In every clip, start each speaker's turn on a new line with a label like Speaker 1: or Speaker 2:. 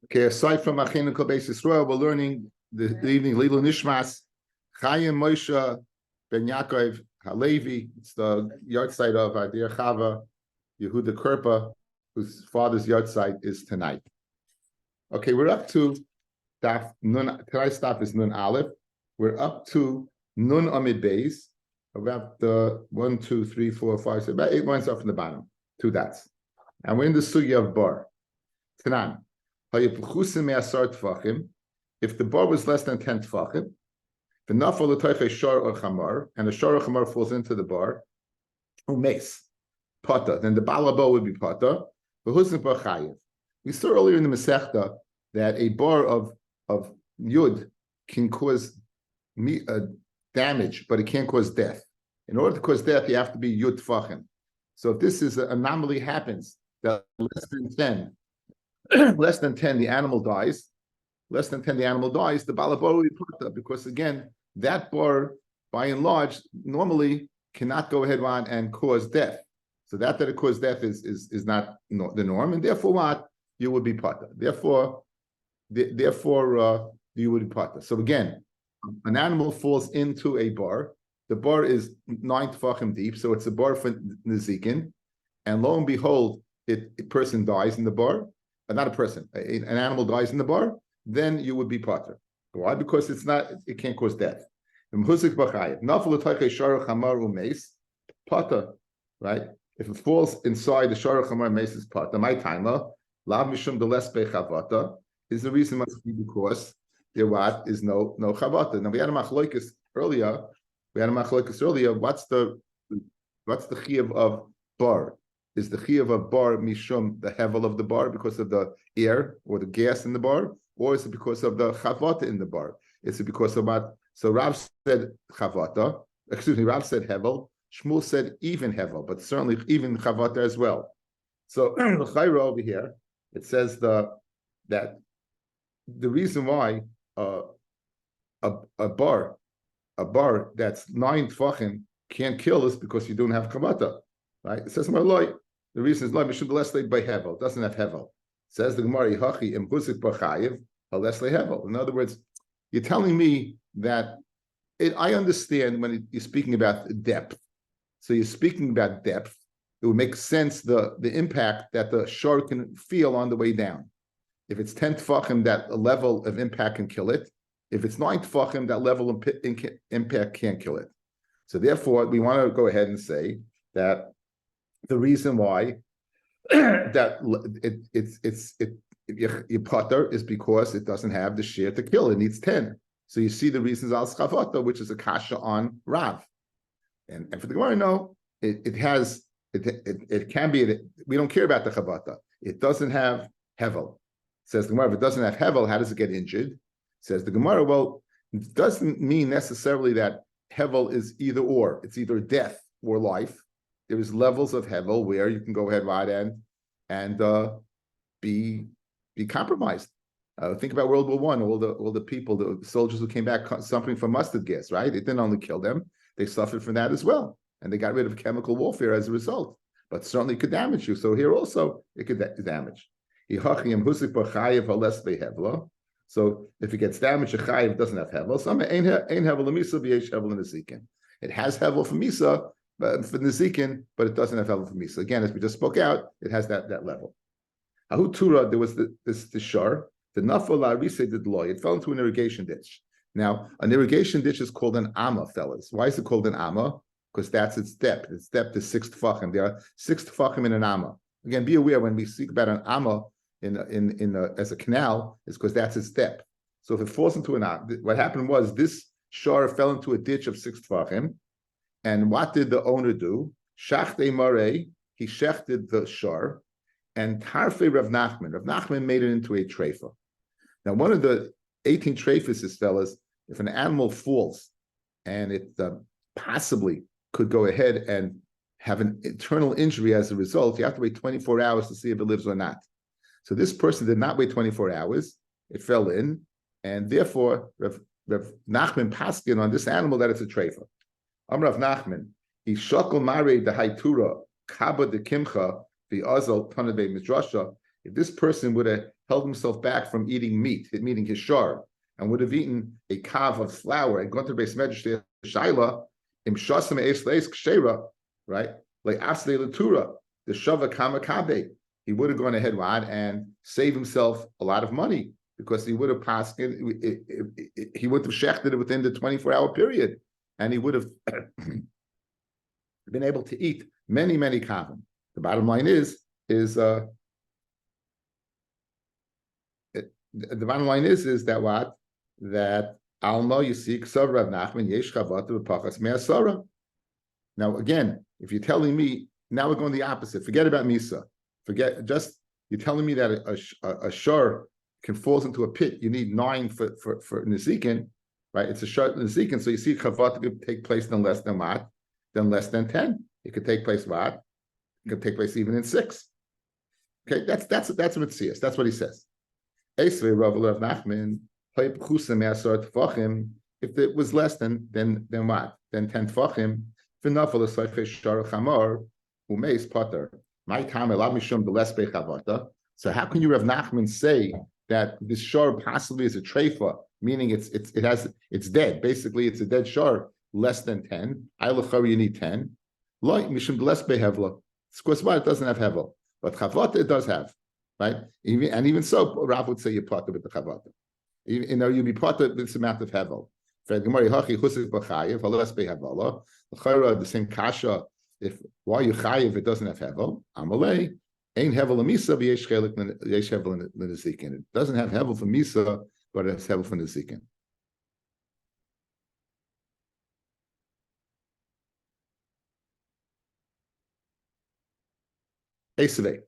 Speaker 1: Okay, aside from Achenu Kol Beis Yisrael, we're learning the evening Lilu Nishmas Chaim Moshe Ben Yaakov Halevi. It's the yard site of our dear Chava Yehuda Kerpa, whose father's yard site is tonight. Okay, we're up to Daf Nun. Tonight's stop is Nun Aleph. We're up to Nun Amid Beis, about the 1, 2, 3, 4, 5, 6, about 8 lines up from the bottom, 2 dots. And we're in the sugya of bar. Tanan. If the bar was less than 10 tfachim, the nafal l'toiche shor or chamar, and the shor or chamar falls into the bar, umes, pata, then the balabo would be pata, but husn bar chayiv. We saw earlier in the Masechta that a bar of yud can cause damage, but it can't cause death. In order to cause death, you have to be yud tfachim. So if this is an anomaly happens that less than 10, the animal dies. Less than 10, the animal dies. The balabor will be put, because again, that bar, by and large, normally cannot go ahead on and cause death. So that it caused death is not the norm, and therefore what you would be pata. Therefore, you would be pata. So again, an animal falls into a bar. The bar is 9 tefachim deep, so it's a bar for nezikin, and lo and behold, a person dies in the bar. Not a person, an animal dies in the bar, then you would be potter. Why? Because it can't cause death. Potter, right? If it falls inside the shara chamar mace is potter. My timer, lav mishum delespe chavata, is the reason must be because there is no chavata. Now we had a machloikis earlier. What's the chiyuv of bar? Is the chiyuv of bar mishum the hevel of the bar because of the air or the gas in the bar, or is it because of the chavata in the bar? Is it because of what? So Rav said chavata. Rav said hevel. Shmuel said even hevel, but certainly even chavata as well. So the chayra over here, it says that the reason why a bar that's 9 tfachim can't kill is because you don't have chavata. Right? It says the reason is mishum lesle by hevel. It doesn't have hevel. Says the Gemara Hachi im huzik b'chayiv lesle hevel. In other words, you're telling me that I understand when you're speaking about depth. So you're speaking about depth. It would make sense the impact that the shark can feel on the way down. If it's 10 tefachim, that level of impact can kill it. If it's 9 tefachim, that level of impact can't kill it. So therefore, we want to go ahead and say that the reason why that your potter is because it doesn't have the shear to kill. It needs 10. So you see the reasons al schavata, which is a kasha on Rav. And for the Gemara, no, it can be. We don't care about the chavata. It doesn't have hevel. Says the Gemara, if it doesn't have hevel, how does it get injured? Says the Gemara, well, it doesn't mean necessarily that hevel is either or. It's either death or life. There is levels of hevel where you can go ahead right and be compromised. Think about World War I. All the people, the soldiers who came back suffering from mustard gas. Right? It didn't only kill them; they suffered from that as well, and they got rid of chemical warfare as a result. But certainly it could damage you. So here also it could damage. So if it gets damaged, a chayiv doesn't have hevel. So ain't hevel lemisa b'yesh hevel in the zikin. It has hevel for misa. For Nezikin, but it doesn't have hevel for Misa. Again, as we just spoke out, it has that level. Ahu Tura, there was the shar, the Nafal Arise did loy. It fell into an irrigation ditch. Now, an irrigation ditch is called an amma, fellas. Why is it called an amma? Because that's its depth. Its depth is 6 tefachim. There are 6 tefachim in an amma. Again, be aware when we speak about an amma as a canal, is because that's its depth. So if it falls into an amma, what happened was this shar fell into a ditch of 6 tefachim. And what did the owner do? Shachte Marei, he shechted the shar, and Tarfe Rav Nachman. Rav Nachman made it into a treifa. Now, one of the 18 treifas is, fellas, if an animal falls and it possibly could go ahead and have an internal injury as a result, you have to wait 24 hours to see if it lives or not. So this person did not wait 24 hours. It fell in, and therefore Rav Nachman paskin on this animal that it's a treifa. Amrav Nachman, he shakal marei the haitura kaba de kimcha the azal tanabei midrasha. If this person would have held himself back from eating meat, meaning his shar, and would have eaten a kav of flour and gone to the base medrash shaila, im shasam eis leis kshera, right? Like asle latura, the shava kamakabe. He would have gone ahead and saved himself a lot of money because he would have passed it. He would have shechted it within the 24-hour period, and he would have been able to eat many kavim. The bottom line is that what? That Alma, you see, Ksav Rav Nachman, Yesh Chavata B'Pachas Me'asara. Now, again, if you're telling me, now we're going the opposite. Forget about Misa. You're telling me that a shor can fall into a pit. You need 9 for Nezikin, right? It's a shor Nezikin. So you see, Chavata could take place in less than what? Then less than 10. It could take place what? It could take place even in 6. Okay, that's what it says. That's what he says. If it was less than what? Then 10 tefachim. So how can you, Rav Nachman, say that this shor possibly is a treifa, meaning it's dead? Basically, it's a dead shor less than 10. You need 10. Of course, why it doesn't have hevel, but chavata it does have, right? Even so, Rav would say you're potter with the chavata. You'd be potter with this amount of hevel. The same kasha. If why you chayiv it doesn't have hevel, amalei ain't hevel misa v'yesh chelik yesh hevel l'nezikin. It doesn't have hevel for misa, but it has hevel for nezikin. Esevei,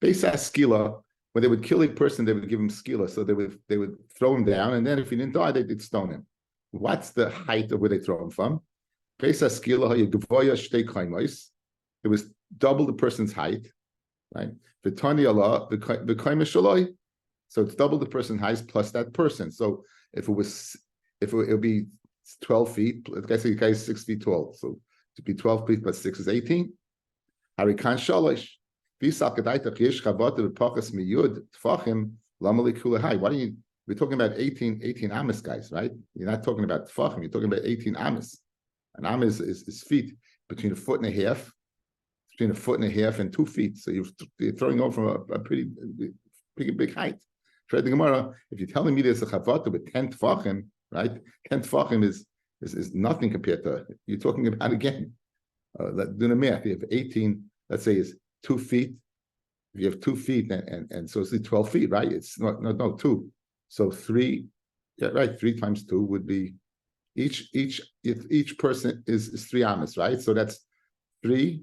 Speaker 1: Beisa skila. When they would kill a person, they would give him skila. So they would throw him down, and then if he didn't die, they'd stone him. What's the height of where they throw him from? It was double the person's height, right? So it's double the person's height plus that person. So if it would be 12 feet, let's say the guy is 6 feet tall. So to be 12 feet plus 6 is 18. Harikan shalosh. Why do you? We're talking about 18 amas, guys, right? You're not talking about tefachim. You're talking about 18 amas. An amas is feet between a foot and a half, and 2 feet. So you're throwing over from a pretty big height. If you're telling me there's a chavata with 10 tefachim, right? 10 tefachim is nothing compared to. You're talking about again. Do the math. You have 18. Let's say is 2 feet. If you have 2 feet and so it's 12 feet, right? It's not 2. So 3, yeah, right? 3 times 2 would be each person is 3 amas, right? So that's 3,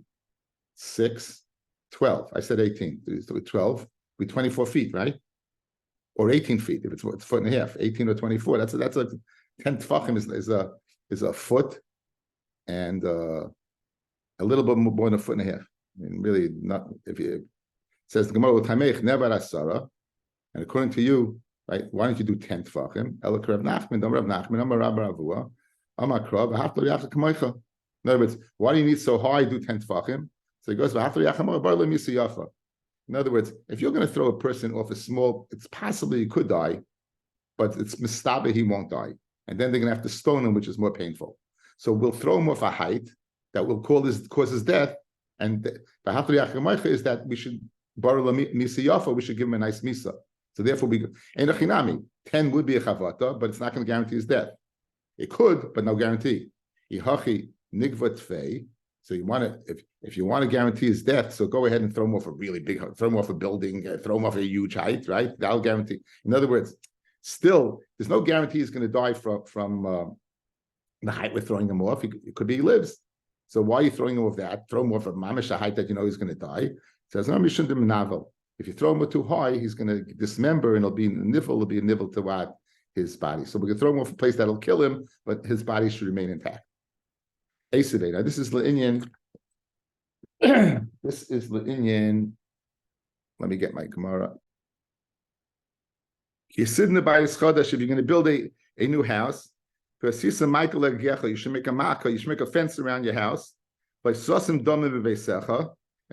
Speaker 1: 6, 12. I said 18. 12 be 24 feet, right? Or 18 feet if it's a foot and a half. 18 or 24. That's like 10 tefachim is a foot and a little bit more than a foot and a half. I mean, really not. If it says the Gemara Tameich never asara, and according to you, right? Why don't you do 10 tefachim? Elok Rav Nachman, Rav Nachman, Amar Rabbi Ravua, Amar Krav, V'haftar Yachar Kamoicha. In other words, why do you need so high? Do 10 tefachim. So he goes V'haftar Yachar Kamoicha Bar Lemisa Yafa. In other words, if you're going to throw a person off a small, it's possible he could die, but it's mistaba he won't die, and then they're going to have to stone him, which is more painful. So we'll throw him off a height that will cause his death. And the V'haftar Yachar Kamoicha is that we should Bar Lemisa Yafa. We should give him a nice misa. So therefore, 10 would be a chavata, but it's not going to guarantee his death. It could, but no guarantee. So you want to, if you want to guarantee his death, so go ahead and throw him off a really big, throw him off a building, throw him off a huge height, right? That'll guarantee. In other words, still, there's no guarantee he's going to die from the height we're throwing him off. It could be he lives. So why are you throwing him off that? Throw him off a mamish, a height that you know he's going to die. It says, no, novel. If you throw him too high, he's going to dismember and it'll be a nivell to what? His body. So we can throw him off a place that'll kill him, but his body should remain intact. Esevei. Now this is Le'inyan. This is Le'inyan. Let me get my Gemara. You're sitting in the Bayis Chodesh. If you're going to build a new house, you should make a makkah, you should make a fence around your house. And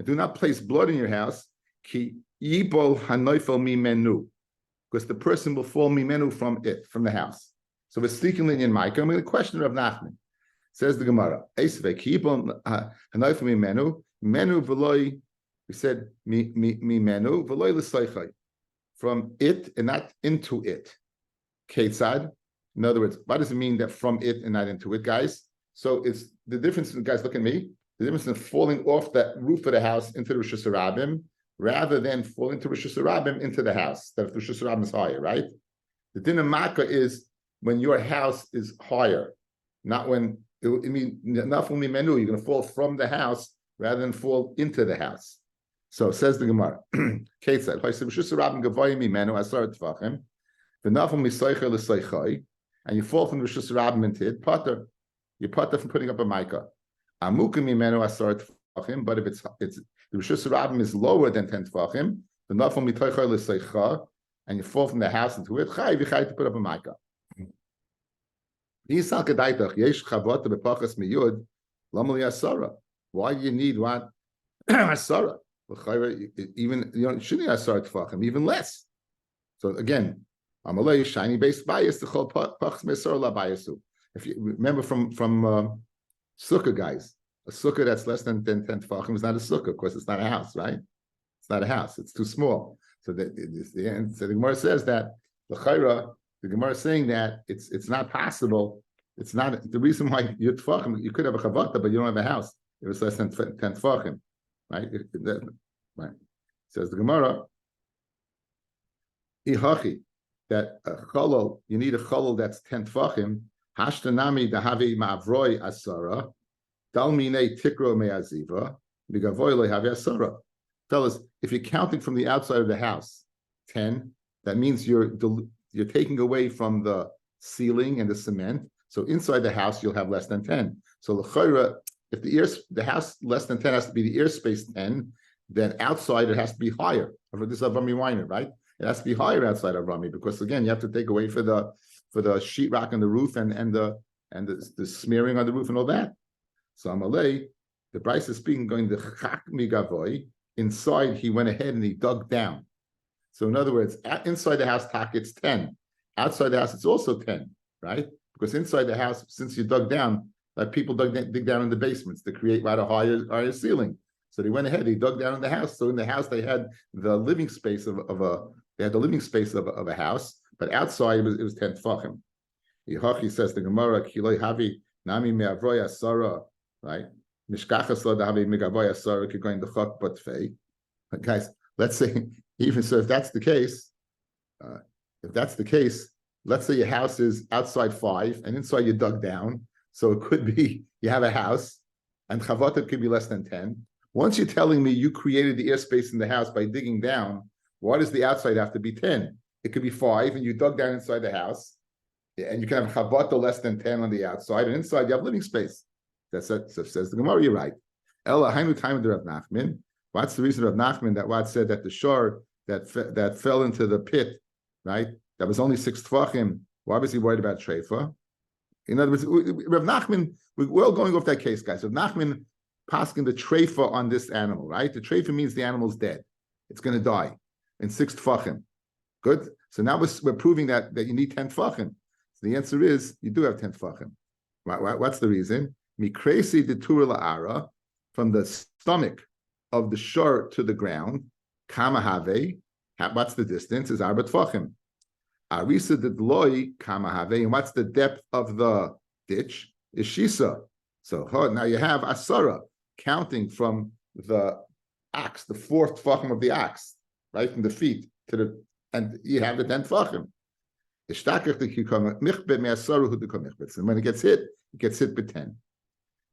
Speaker 1: do not place blood in your house. Ki Yibol hanoifel mimenu, because the person will fall mimenu from the house. So we're speaking in Micah. I'm going to question Rav Nachman. Says the Gemara, Eisvek yibol hanoifel mimenu, menu v'loi. We said mimenu v'loi l'soichai, from it and not into it. Ketzad. In other words, what does it mean that from it and not into it, guys? So it's the difference. Guys, look at me. The difference in falling off that roof of the house into the Rosh Hashanah, rather than falling to Rosh Hashanah into the house. That if the Rosh Hashanah is higher, right? The din of Makkah is when your house is higher, not when not from menu. You're going to fall from the house rather than fall into the house. So says the Gemara. Kate said, and you fall from the Rosh Hashanah into it, potter. You potter from putting up a Micah. But if it's the Rosh Hashanah is lower than 10 tefachim, the nafal mitoicha l'seicha, and you fall from the house into it, you to put up a Micah. Why do you need what? Asara. Even shouldn't asara tefachim, even less. So again, Amalei shiny base bias the chol pachas me'asara la biasu. If you remember from sukkah, guys, a sukkah that's less than 10 tefachim is not a sukkah. Of course, it's not a house, right? It's not a house. It's too small. So the Gemara says that the Gemara is saying that it's not possible. It's not the reason why you tefachim. You could have a chavata, but you don't have a house. If it's less than 10 tefachim, right? Right. Says the Gemara, ihachi, that a cholol, you need a cholol that's 10 tefachim. Hashtanami dahavi ma'avroi asara, dalmine tikro me'aziva, bigavoy lehavi asara. Fellas, if you're counting from the outside of the house, 10, that means you're taking away from the ceiling and the cement. So inside the house, you'll have less than 10. So l'chayra, if the house less than 10 has to be the ear space 10, then outside it has to be higher. This is a Rami Weiner, right? It has to be higher outside of Rami, because again, you have to take away for the sheetrock on the roof and the smearing on the roof and all that. So Amalei, the Bryce is speaking, going the chak migavoy. Inside, he went ahead and he dug down. So in other words, inside the house, it's 10. Outside the house, it's also 10, right? Because inside the house, since you dug down, like people dig down in the basements to create a higher ceiling. So they went ahead, they dug down in the house. So in the house, they had the living space of a house, but outside it was 10 tefachim. Yehochi says the Gemara, Kiloi Havi Nami Me'avroy Asara, right? Mishkachas lo dahavi megavoy asara going the chok batfei. Guys, let's say even so, if that's the case, let's say your house is outside 5 and inside you dug down. So it could be you have a house and chavata could be less than 10. Once you're telling me you created the airspace in the house by digging down, why does the outside have to be 10? It could be 5 and you dug down inside the house, and you can have chavata less than 10 on the outside, and inside you have living space. That's it. So says the Gemara, you're right. Ella hainu time of the Rav Nachman. What's the reason of Nachman that what said that the shor that fell into the pit, right? That was only 6 tefachim. Why was he worried about treifa? In other words, Rav Nachman, we're all going off that case, guys. Rav Nachman pasking the treifa on this animal, right? The treifa means the animal's dead. It's going to die in 6 tefachim. Good. So now we're proving that you need 10 tefachim. So the answer is you do have 10 tefachim. What's the reason? Mikresi de la'ara, from the stomach of the shor to the ground, kamahave, what's the distance? Is arba tefachim. Arisa de dloi kamahave, and what's the depth of the ditch? Is shisa. So now you have asara, counting from the ox, the 4th tefachim of the ox, right, from the feet to the, and you have the 10 tefachim. And when it gets hit with 10.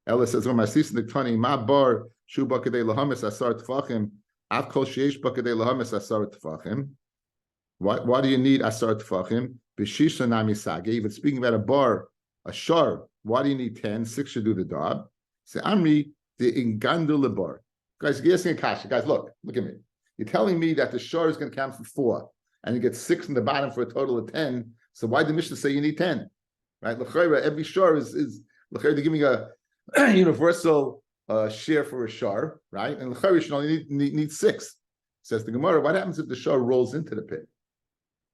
Speaker 1: Ella says, "When my season the 20, ma bar shu bakadei lahamis asar tefachim, av kol sheish bakadei lahamis asar tefachim." Why do you need asar tefachim? B'shisha nami sage. Even speaking about a bar, a shar, why do you need 10? 6 should do the job. Say amri the ingandu lebar. Guys, you're asking a kasha. Guys, look at me. You're telling me that the shar is going to count for 4, and you get 6 in the bottom for a total of 10. So why did the Mishnah say you need 10? Right? L'chayra, every shar is l'chayra. They're giving a universal share for a shar, right? And l'chayra should only need 6. Says the Gemara, what happens if the shor rolls into the pit?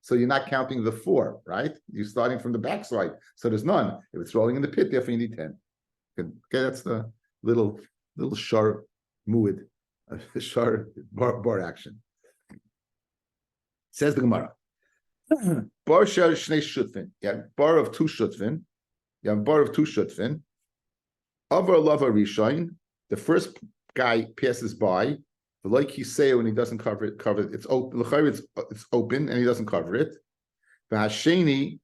Speaker 1: So you're not counting the 4, right? You're starting from the backside. So there's none. If it's rolling in the pit, therefore you need 10. Okay, that's the little shor muid, shor bar action. Says the Gemara. Bar shar shnei shutfin. Yeah, bar of 2 shutfin. Yeah, bar of 2 shutfin. Avar lava rishon. The first guy passes by. Like he say when he doesn't cover it. It's open. It's open and he doesn't cover it. The hasheni,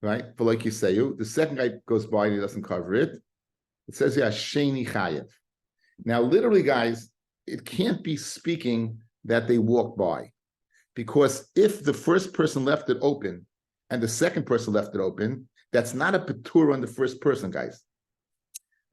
Speaker 1: right? For like you say, the second guy goes by and he doesn't cover it. It says here hasheni chayev. Now, literally, guys, it can't be speaking that they walk by, because if the first person left it open and the second person left it open, that's not a patur on the first person, guys.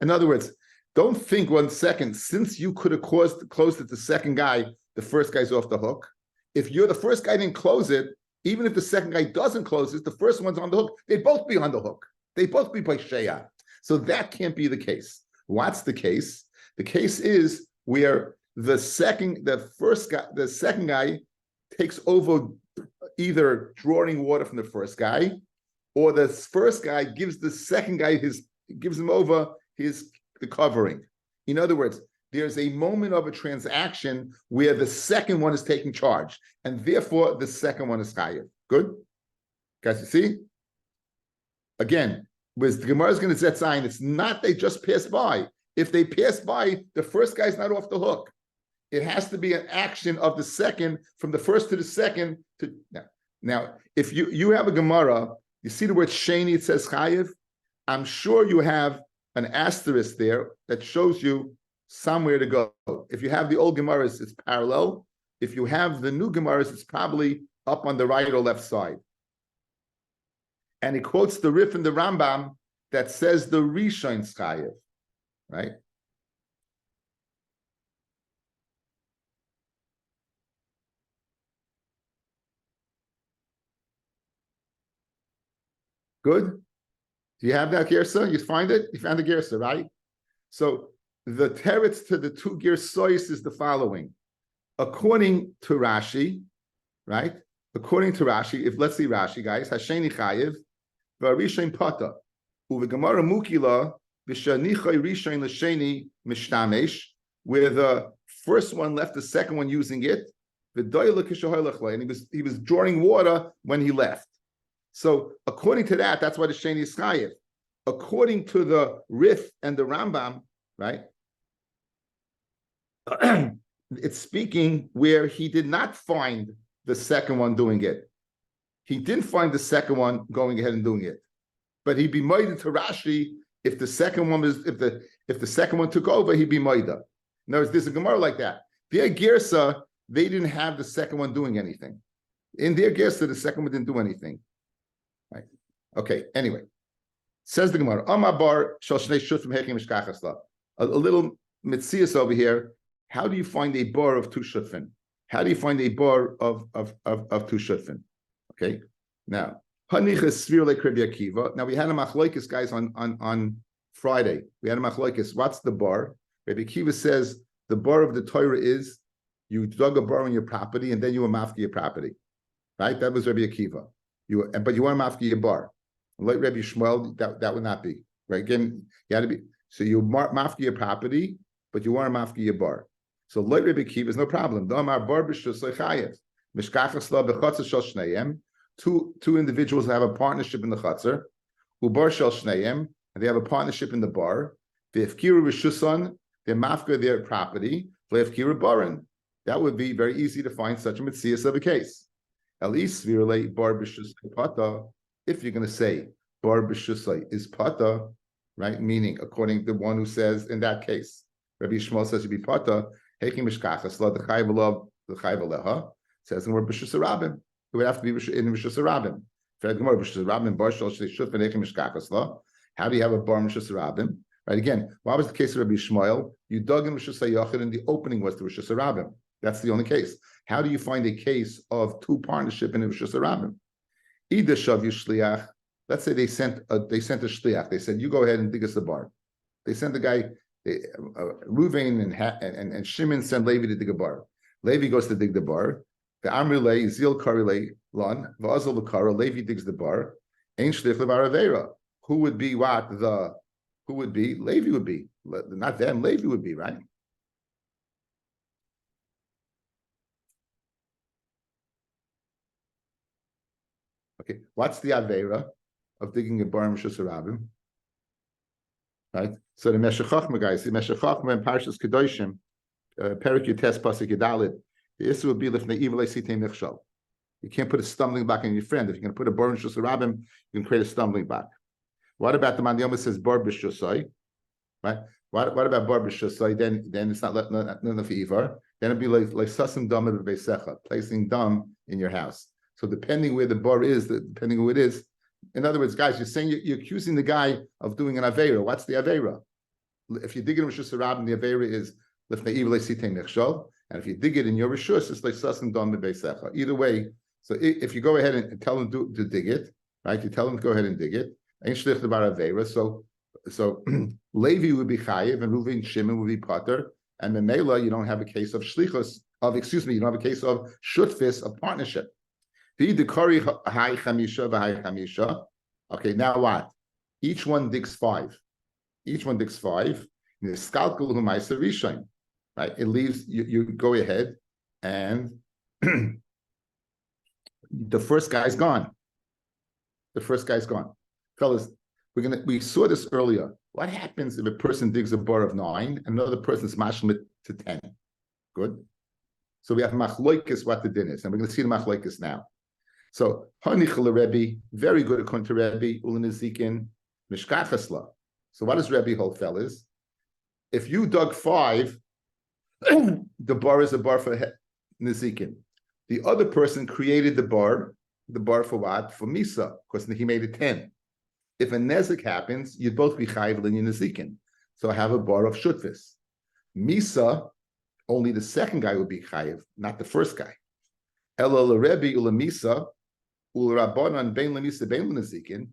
Speaker 1: In other words, don't think 1 second, since you could have closed it the second guy, the first guy's off the hook. If you're the first guy didn't close it, even if the second guy doesn't close it, the first one's on the hook. They'd both be on the hook. They both be by Shea. So that can't be the case. What's the case? The case is where the second guy takes over either drawing water from the first guy, or the first guy gives the second guy the covering. In other words, there's a moment of a transaction where the second one is taking charge, and therefore the second one is chayav. Good? Guys, you see? Again, with the Gemara is going to set sign, it's not they just pass by. If they pass by, the first guy's not off the hook. It has to be an action of the second, from the first to the second. Now, if you have a Gemara, you see the word sheni, it says chayav. I'm sure you have an asterisk there that shows you somewhere to go. If you have the old Gemaras, it's parallel. If you have the new Gemaras, it's probably up on the right or left side. And he quotes the Rif in the Rambam that says the Rishon Chayev, right? Good? Do you have that Gersa? You find it? You found the Gersa, right? So the teretz to the 2 Gersois is the following. According to Rashi, right? According to Rashi, let's see Rashi, guys, Hasheni Chayev, Varishain Pata, Uvegamara Mukila, Vishanichai Rishain Lasheni Mishtamesh, where the first one left the second one using it, and he was drawing water when he left. So according to that, that's why the Sheni is Chayev. According to the Rif and the Rambam, right? It's speaking where he did not find the second one doing it. He didn't find the second one going ahead and doing it. But he'd be moida to Rashi if the second one if the second one took over, he'd be moida. In other words, there's a Gemara like that. Their Gersa, they didn't have the second one doing anything. In their Gersa, the second one didn't do anything. Right. Okay. Anyway, says the Gemara, a little mitzias over here. How do you find a bar of 2 shutfin? How do you find a bar of 2 shutfin? Okay. Now, now we had a machlokes, guys, on Friday. We had a machlokes. What's the bar? Rabbi Akiva says the bar of the Torah is you dug a bar on your property and then you were mafki your property. Right? That was Rabbi Akiva. But you weren't mafki your bar. Like Rabbi Shmuel, that would not be. Right? Again, you had to be. So you mafki your property, but you weren't mafki your bar. So like Rabbi Akiva is no problem. Two individuals have a partnership in the chutzner, and they have a partnership in the bar. They're mafka their property. That would be very easy to find such a mitzias of a case. At least we relate bar b'shusay pata. If you're going to say bar b'shusay is pata, right? Meaning, according to the one who says in that case, Rabbi Shmuel says to be pata. Hekim mishkachas la the chayv aleha says in word b'shusay rabim. It would have to be in b'shusay rabim. How do you have a bar b'shusay rabim? Right, again, what was the case of Rabbi Shmuel? You dug in Rishus HaYachid and the opening was the Rishus HaRabim. That's the only case. How do you find a case of 2 partnership in Rishus HaRabim? Either Shav Shliach, let's say they sent a Shliach. They said, you go ahead and dig us a bar. They sent the guy, Reuven and Shimon sent Levi to dig a bar. Levi goes to dig the bar. The Amrile, Zil Karile Lon, Vazal Kara, Levi digs the bar. Ain Shlich Levaravera. Who would be what? Who would be? Levi would be. Not them, Levi would be, right? Okay, what's the Avera of digging a bar Mishus Rabim? Right? So the Meshech Chochma guys, the Meshech Chochma and Parshas Kedoshim, Perik Yutes Pasuk Yedalid, the issue would be Lifnei Evil Sitei Nechshal. You can't put a stumbling block on your friend. If you're going to put a bar Mishus Rabim, you can create a stumbling block. What about the man Yoma says bar b'shusay, right? What about bar b'shusay? Then it's not enough ivar. Then it'd be like sasim dam b'veisecha, placing dam in your house. So depending where the bar is, depending who it is. In other words, guys, you're saying you're accusing the guy of doing an avera. What's the avera? If you dig it in Rishus Rabim, the avera is lifnei ivlei sitei nechshol, and if you dig it in your Rishus, it's like sasim dam b'veisecha. Either way, so if you go ahead and tell them to dig it, right? You tell them to go ahead and dig it. So Levi would be chayiv and Reuven Shimon would be pater, and Memela you don't have a case of shlichus you don't have a case of shutfis of partnership. Okay, now what? Each one digs 5. Each one digs 5. Right? It leaves you go ahead and the first guy's gone. The first guy's gone. Fellas, we saw this earlier. What happens if a person digs a bar of 9 and another person's mashlim to 10? Good. So we have machloikis what the din is, and we're going to see the machloikis now. So hanichel Rebbe, very good according to Rebbe, ulinizikin mishkachasla. So what does Rebbe hold, fellas? If you dug 5, the bar is a bar for nizikin. The other person created the bar for what? For misa, because he made it 10. If a nezik happens, you'd both be chayiv in nezikin. So I have a bar of shutvis. Misa, only the second guy would be chayiv, not the first guy. Ela l'Rebbe ula misa, ula rabbanan bein l'misa bein l'nezikin.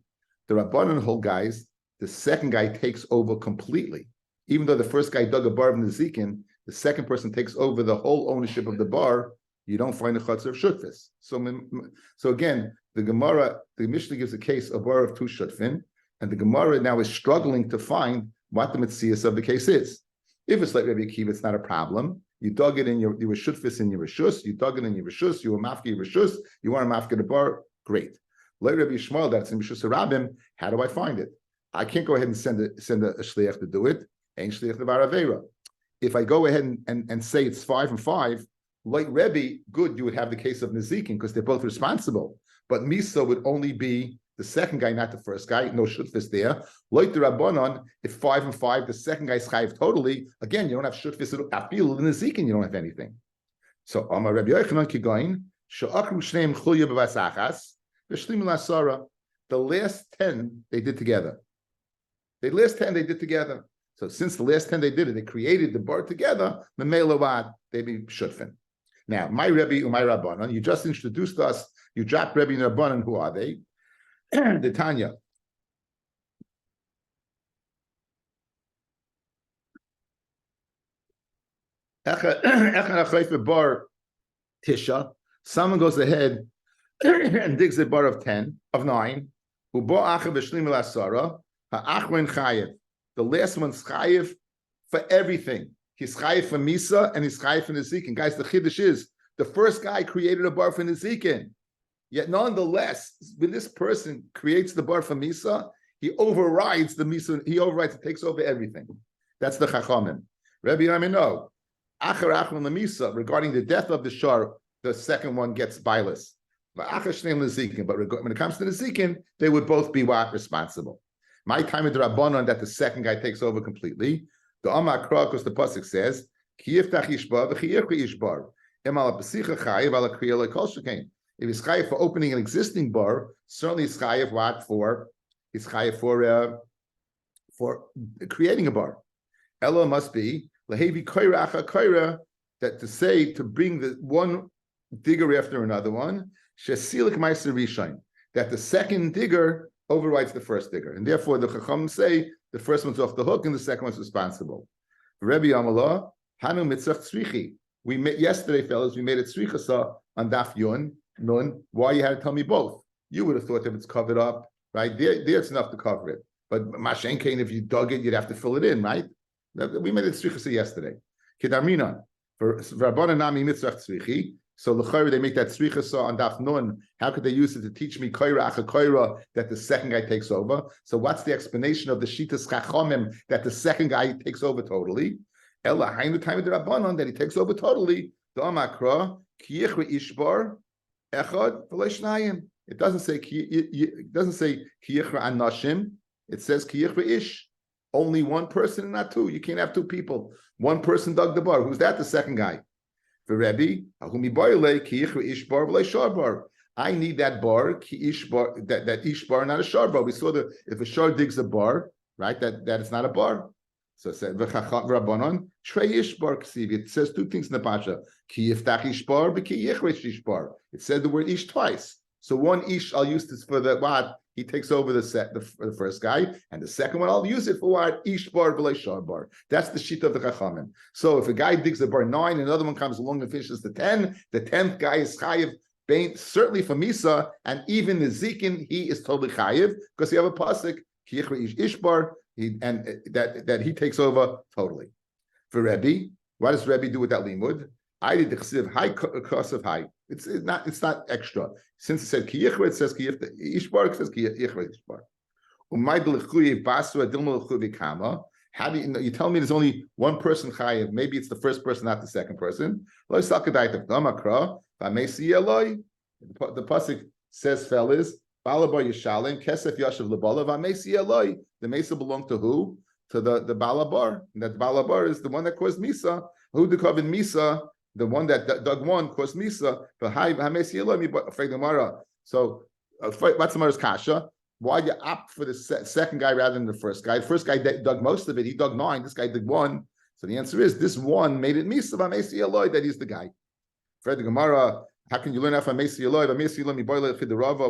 Speaker 1: The rabbanan whole guys, the second guy takes over completely. Even though the first guy dug a bar of nezikin, the second person takes over the whole ownership of the bar. You don't find a chutzner of shutfis. So again, the Gemara, the Mishnah gives a case of bar of 2 shutfin, and the Gemara now is struggling to find what the mitzias of the case is. If it's like Rabbi Akiva, it's not a problem. You dug it in you were shutfis in your rishus, you dug it in your rishus, you were mafki your rishus, you want to mafki the bar, great. Like Rabbi Yishmael, that's in rishus Rabim. How do I find it? I can't go ahead and send a shliach to do it. Ain't shliach the bar avera. If I go ahead and say it's 5 and 5. Like Rebbe, good, you would have the case of Nezikin because they're both responsible. But Misa would only be the second guy, not the first guy. No shutfis there. Like the Rabbanon, if 5 and 5, the second guy's chayiv totally. Again, you don't have shutfis. Afil in Nezikin, you don't have anything. So Amar Rabbi Yochanan Kigoin she'akru shneim chulya b'vasachas v'shlim l'asara. The last 10 they did together. The last 10 they did together. So since the last 10 they did it, they created the bar together. Memela they be shutfin. Now, my Rebbe and my Rabbanan, you just introduced us, you dropped Rebbe and Rabbanan, who are they? The Tanya. Bar Tisha. Someone goes ahead and digs a bar of 9. The last one's chayiv for everything. He's chayiv for Misa and he's chayiv for Nezikin. Guys, the chiddush is the first guy created a bar for Nezikin. Yet nonetheless, when this person creates the bar for Misa, he overrides the Misa, it takes over everything. That's the Chachamim. Rabbi Yami, no. Achar Achron Misa, regarding the death of the Shar, the second one gets bilus. But when it comes to Nezikin, they would both be responsible. My time with the Rabbanon that the second guy takes over completely. The Amar Kra, because the pasuk says, "Ki yiftach ishbar v'chiyircha ishbar." Emal b'sicha chayiv ala kriya lekol shekain. If he's chayiv for opening an existing bar, certainly he's chayiv what for? He's chayiv for creating a bar. Ella must be lehevi koira acha koira, that to bring the one digger after another one. Shesilik ma'aser rishon, that the second digger overrides the first digger, and therefore the Chacham say the first one's off the hook and the second one's responsible. Rebbe Amalah Hanu Mitzvah Tzrichi. We made yesterday, fellas. We made it tzrichasa on Daf Nun. Why you had to tell me both? You would have thought that it's covered up, right? There it's enough to cover it. But Mashen Kain, if you dug it, you'd have to fill it in, right? We made it tzrichasa yesterday. Kedarmina for Rabbanan Nami Mitzvah Tzrichi. So l'chayra they make that tzrichasa on Daf Nun. How could they use it to teach me koira acha koira that the second guy takes over? So what's the explanation of the shitas chachomim that the second guy takes over totally? Ella hainu time of the Rabbanon that he takes over totally. The Amakra kiyichre ishbar echad v'leishnayim. It doesn't say kiyichre anashim. It says kiyichre ish. Only one person and not two. You can't have two people. One person dug the bar. Who's that? The second guy. For Rabbi, I need that bar, that ish bar, not a shar bar. We saw that if a shar digs a bar, right, that it's not a bar. So it said, Rabbanon, Trey ish bar ksiv. It says two things in the pasha. Ki yiftach ish bar, but ki yichresh ish bar. It said the word ish twice. So one ish I'll use this for the what? He takes over the first guy, and the second one I'll use it for what? Ish bar v'lei shar bar. That's the sheet of the chachamim. So if a guy digs a bar 9, another one comes along and finishes the 10, the 10th guy is chayiv, certainly for Misa, and even the Zikin, he is totally chayiv, because you have a pasuk, kiyichre ish bar, that he takes over totally. For Rabbi, what does Rabbi do with that limud? I did the chsiv high cross of high. It's not extra. Since it said kiyichre, it says kiyif ishbar. It says kiyichre ishbar. How do you tell me there's only one person chayiv? Maybe it's the first person, not the second person. The pasuk says, fellas, balabar yishalim kesef yashav lebala v'amesi eloi. The mesa belonged to who? To the balabar. And that balabar is the one that caused misa. Who the covenant misa? The one that dug one caused misa. So what's the Gemara's kasha? Why you opt for the second guy rather than the first guy? The first guy dug most of it. He dug 9. This guy did 1. So the answer is this one made it misa that he's the guy. Fred the Gemara. How can you learn that from Mesi Eloi?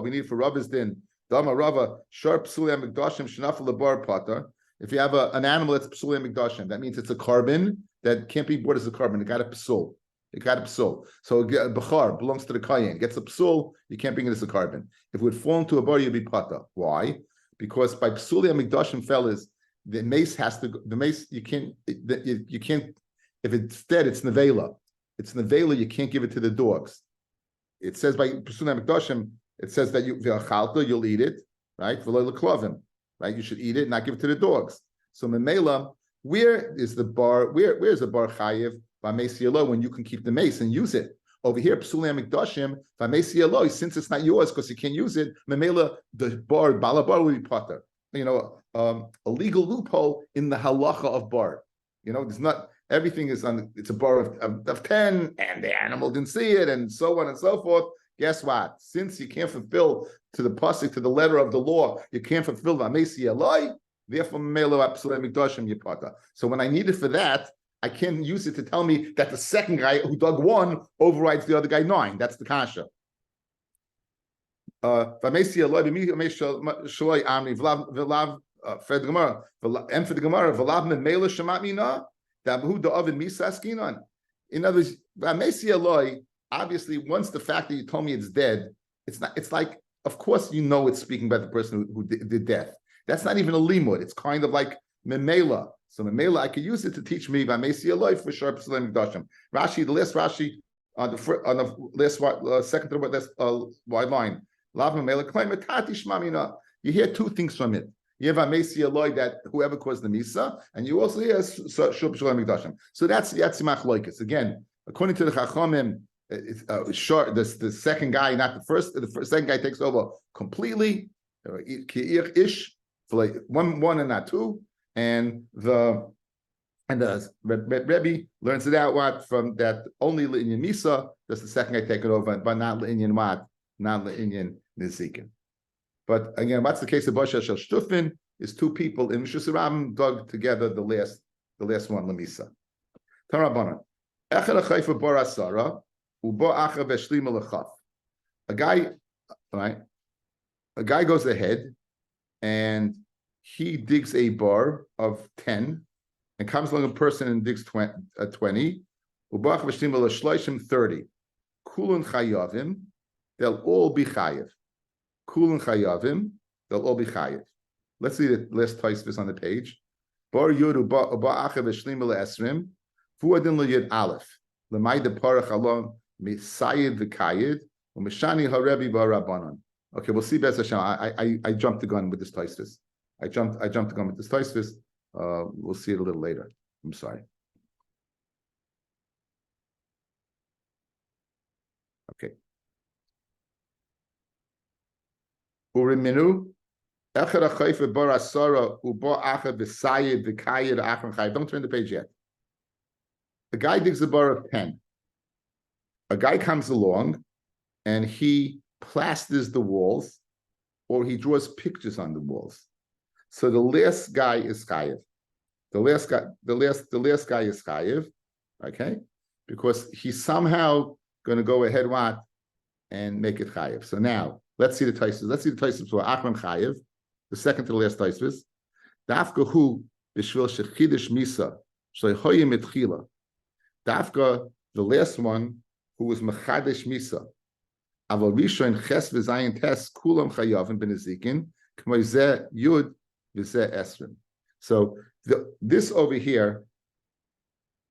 Speaker 1: We need for Rabbi's din. Dama Rava sharp psulim mikdashim shenafel lebar pater. If you have an animal that's psulim mikdashim, that means it's a carbon that can't be bought as a carbon. It got a psul. So Bechar belongs to the Kayin. Gets a psul, you can't bring it as a carbon. If it would fall into a bar, you'd be pata. Why? Because by psuli amigdashim, fellas, the mace you can't, if it's dead, it's nevela. It's nevela, you can't give it to the dogs. It says by psuli amigdashim, it says that you'll eat it, right? Right? You should eat it and not give it to the dogs. So memela, where is the bar? Where's the bar chayiv? When you can keep the mace and use it. Over here, psulim mikdashim, since it's not yours because you can't use it, memela the balabar will be potter. A legal loophole in the halacha of bar. There's not everything is on. It's a bar of 10, and the animal didn't see it, and so on and so forth. Guess what? Since you can't fulfill to the pasuk, to the letter of the law, you can't fulfill v'amesi eloi. Therefore, memela psulim mikdashim yipata. So when I need it for that, I can't use it to tell me that the second guy who dug 1 overrides the other guy 9. That's the kasha. And for the Gemara, in other words, obviously, once the fact that you told me it's dead, it's like, of course, it's speaking about the person who did death. That's not even a limud. It's kind of like memela. So memela, I could use it to teach me by Mesi Eloi for sharp psulim mikdashim. Rashi, the last Rashi on the last second to the last wide line. Lav memela claim etati shmamina. You hear 2 things from it. You have a Mesi Eloi that whoever caused the misa, and you also hear sharp psulim mikdashim. So that's machloikis. Again, according to the Chachamim, the second guy, not the first. The second guy takes over completely. Ish for like one and not 2. And the Rebbe learns it out from that only Le'inyan Misa does the second guy take it over, but not Le'inyan what? Not Le'inyan Nizikin. But again, what's the case of Basha Shel Shtufin is 2 people in Mishus Rabim dug together the last one Lemisa. Tarabanan. Echad Achayfa Bar Asara Ubo Acha Veshlim Lechaf. A guy goes ahead and he digs a bar of 10 and comes along a person and digs 20. Ubach v'shlim l'shloishim 30. Kulun chayavim, they'll all be chayiv. Kulun chayavim, they'll all be chayiv. Let's see the last Tosfos on the page. Bar Yud Uba Achav v'shlim l'esrim, Fuadin l'Yud Aleph, l'may de parach alon misayid v'kayid, u'mishani harebi ba'rabanan. Okay, we'll see Be'ez Hashem. I jumped the gun with this Tosfos. I jumped the gun with this Tosfos. We'll see it a little later. I'm sorry. Okay. Uriminu echad achayfe bar asara uba achad v'sayid v'kayid achron chayid. Don't turn the page yet. A guy digs a bar of 10. A guy comes along and he plasters the walls, or he draws pictures on the walls. So the last guy is chayiv. The last guy is chayiv, okay? Because he's somehow going to go ahead and make it chayiv. So now let's see the Tosfos. Let's see the Tosfos for Achron chayiv, the second to the last Tosfos. Dafka hu b'shvil shechidish misa shleihoyim etchila. Dafka, the last one, who was mechadish misa. Aval rishon ches v'zayin tes kulam chayavim b'nezikin k'mo zeh yud v'zeh esrim. So this over here,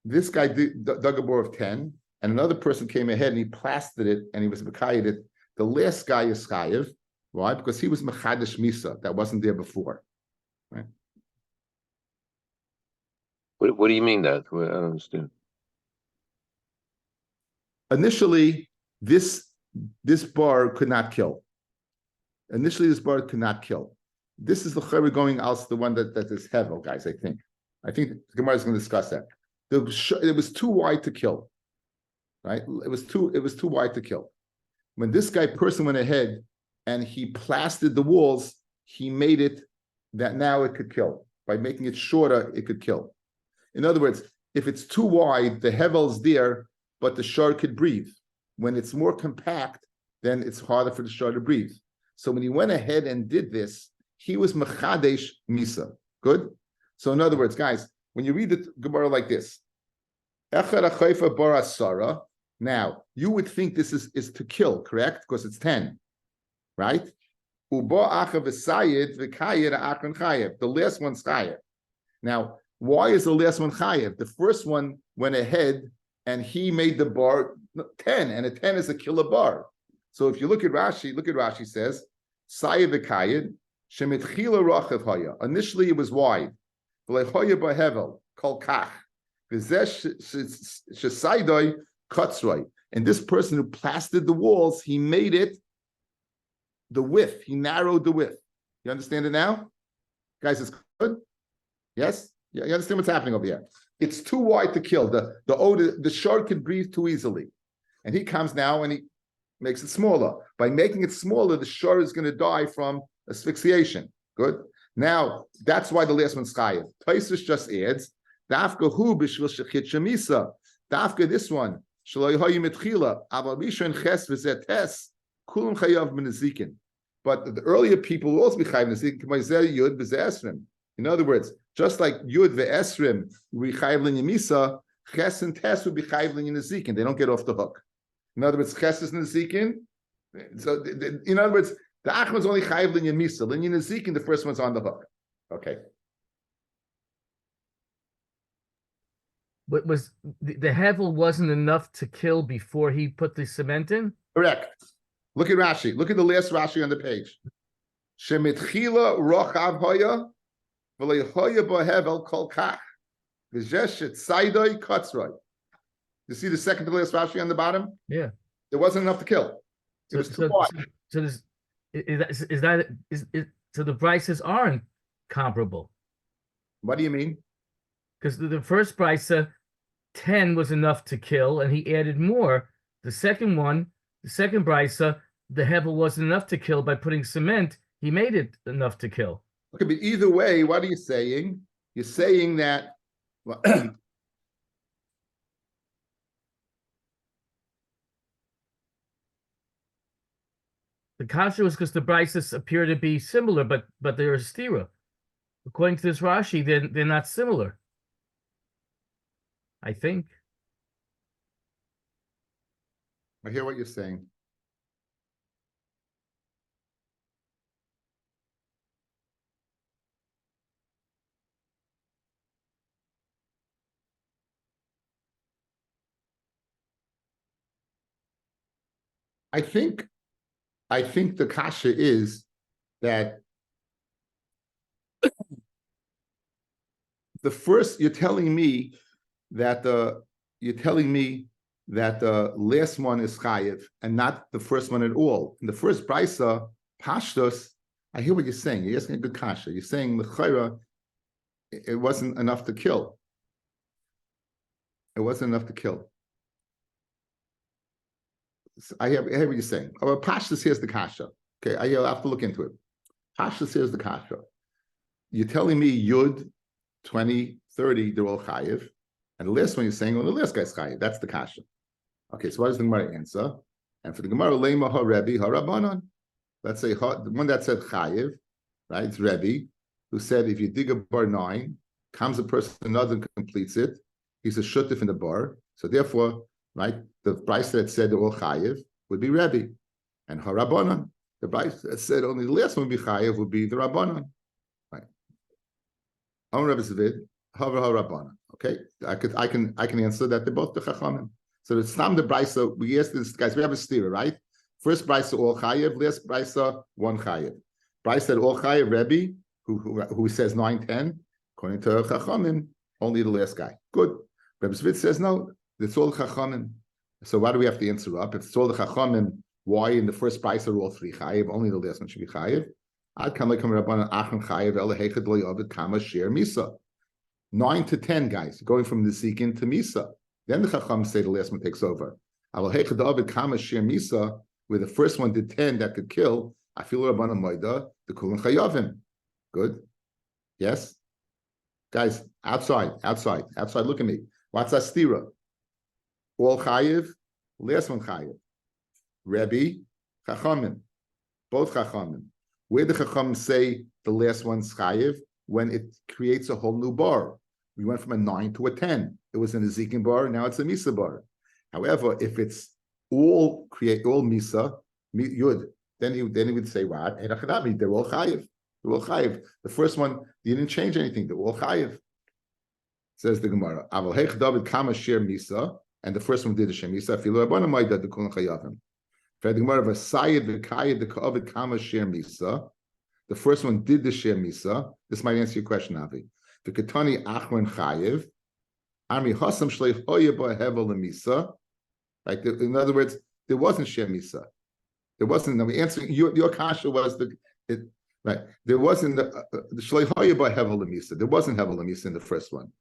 Speaker 1: this guy dug a bore of 10, and another person came ahead and he plastered it and he was mekayed it. The last guy is chayiv. Why? Because he was mechadish misa. That wasn't there before. Right?
Speaker 2: What do you mean that? I don't understand.
Speaker 1: Initially, this bar could not kill. Initially, this bar could not kill. This is the chayre going out, the one that is hevel, guys. I think the Gemara is going to discuss that. It was too wide to kill, right? It was too wide to kill. When this person went ahead and he plastered the walls, he made it that now it could kill. By making it shorter, it could kill. In other words, if it's too wide, the hevel's there, but the shor could breathe. When it's more compact, then it's harder for the shor to breathe. So when he went ahead and did this, he was mechadesh misa. Good? So in other words, guys, when you read the Gemara like this, echad achayfa bar asara, now you would think this is to kill, correct? Because it's 10, right? Uba achav v'sayid v'kayid akron chayev. The last one's chayev. Now, why is the last one chayev? The first one went ahead and he made the bar 10, and a 10 is a killer bar. So if you look at Rashi says, Sayid v'kayid, shemitchila rachav haya. Initially it was wide. V'lehoya b'hevel, kol kach. V'zeh shesaydoi katzroi. And this person who plastered the walls, he made it the width. He narrowed the width. You understand it now? Guys, it's good? Yes? Yeah, you understand what's happening over here? It's too wide to kill. The shor can breathe too easily. And he comes now and he makes it smaller. By making it smaller, the shor is going to die from asphyxiation. Good? Now, that's why the last one's chayiv. Tosfos just adds, Dafka hu b'shvil shechit shemisa. Dafka this one, shelo yehoyim etchila, aval rishon ches v'zeh tes, kulam chayav b'nezikin. But the earlier people will also be chayiv b'nezikin, k'may zeh yud v'zeh esrim. In other words, just like Yud ve'esrim, we chayiv l'nyamisa, Ches and Tes would be chayiv l'nyazikin. They don't get off the hook. In other words, Ches is n'zikin. So, in other words, the Achron is only chayiv l'nyamisa. L'nyazikin, the first one's on the hook. Okay.
Speaker 3: What was the hevel wasn't enough to kill before he put the cement in?
Speaker 1: Correct. Look at Rashi. Look at the last Rashi on the page. Shemitchila rochav hoya. You see the second to last Rashi on the bottom?
Speaker 3: Yeah.
Speaker 1: There wasn't enough to kill. It was too wide.
Speaker 3: So the prices aren't comparable.
Speaker 1: What do you mean?
Speaker 3: Because the first price, 10 was enough to kill, and he added more. The second price, the hevel wasn't enough to kill. By putting cement, he made it enough to kill.
Speaker 1: Okay, but either way, what are you saying? You're saying that well,
Speaker 3: the kasha was because the prices appear to be similar, but they're a stira. According to this Rashi, they're not similar. I think.
Speaker 1: I hear what you're saying. I think the kasha is that the first you're telling me that the last one is chayiv and not the first one at all. In the first brisa, pashtos, I hear what you're saying. You're asking a good kasha. You're saying the chayra, it wasn't enough to kill. It wasn't enough to kill. I hear what you're saying. Oh, pashtos, here's the kasha. Okay, I'll have to look into it. Pashtos, here's the kasha. You're telling me Yud 20, 30, they're all chayiv. And the last one you're saying, the last guy's chayiv. That's the kasha. Okay, so what does the Gemara answer? And for the Gemara, Lema ha Rebbe ha Rabbanon. Let's say the one that said chayiv, right? It's Rebbe, who said if you dig a bar 9, comes a person, another completes it, he's a shutif in the bar. So therefore, right, the price that said they're all chayiv would be Rebbe. And ha Rabbanon, the price that said only the last one would be chayiv would be the Rabbanon. Right. Rebbe Zvid, ha Rabbanon. Okay, I can answer that they're both the chachamim. So it's Stam the brisa. We asked this guys. We have a stira, right? First brisa all chayev, last brisa one chayev. Brisa all chayev. Rebbe, who says 9, 10, according to chachamim, only the last guy. Good. Rebbe Zvit says no. It's all chachamim. So why do we have to answer up? If it's all the chachamim, why in the first brisa are all 3 chayev? Only the last one should be chayev. Ad kam lekam rabbanan achan chayev el hechad lo yavid kama shir misa. 9 to 10 guys going from the Zikin to Misa. Then the Chacham say the last one takes over. Where the first one did 10 that could kill, I feel Rabbana Moida, the Kulan Chayavim. Good? Yes? Guys, outside, look at me. What's Astira? All Chayiv, last one Chayiv. Rebbe, Chachamim. Both Chachamim. Where the Chacham say the last one's Chayiv? When it creates a whole new bar. We went from a 9 to a 10. It was an Ezekiel bar, now it's a Misa bar. However, if it's all Misa, Yud, then he would say, what? They're all Chayiv. They're all Chayiv. The first one, you didn't change anything. They're all Chayiv. Says the Gemara. Aval Hech David Kama Shir Misa, and the first one did the Shem Misa. Filu Rabbana Maida the Kulan Chayavim. For the Gemara, Vasayid V'Kayid the Ka'avid Kama Shir Misa. The first one did the Shir Misa. This might answer your question, Avi. The Ketani Achron Chayiv. Ami Hasam Shleich Hoyeba Hevel Misa. Right? In other words, there wasn't Shir Misa. There wasn't. Now, answering your kasha was right. There wasn't the Shleich Hoyeba Hevel Misa. There wasn't Hevel Misa in the first one.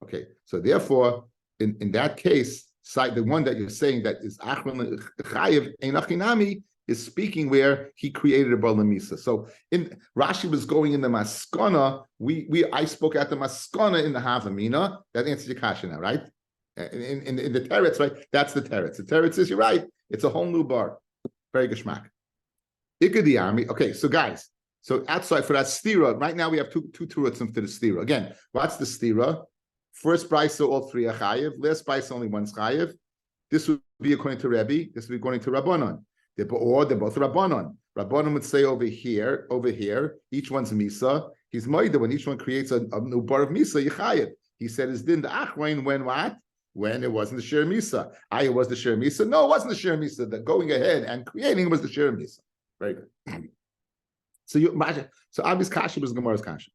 Speaker 1: Okay, so therefore, in that case, the one that you're saying that is Achron Chayiv Einachinami is speaking where he created a Bar Lamisa. So in Rashi was going in the Maskana. I spoke at the Maskana in the Havamina. That answers your kasha now, right? In the Teretz, right? That's the Teretz. The Teretz is, you're right. It's a whole new bar. Very geschmack. Ikadi army. Okay, so guys. So outside for that stira, right now we have two terutzim to the stira. Again, what's the stira? First brisa, all 3 are chayiv. Last brisa, only 1's chayiv. This would be according to Rebbe. This would be according to Rabbanon. They're both Rabbanon. Rabbanon would say over here, each one's Misa. He's Moida. When each one creates a new bar of Misa, you chayiv. He said his din the achrein when what? When it wasn't the Shir Misa. It was the Shir Misa. No, it wasn't the Shir Misa. The going ahead and creating was the Shir Misa. Very good. So Abi's kasha was Gemara's kasha.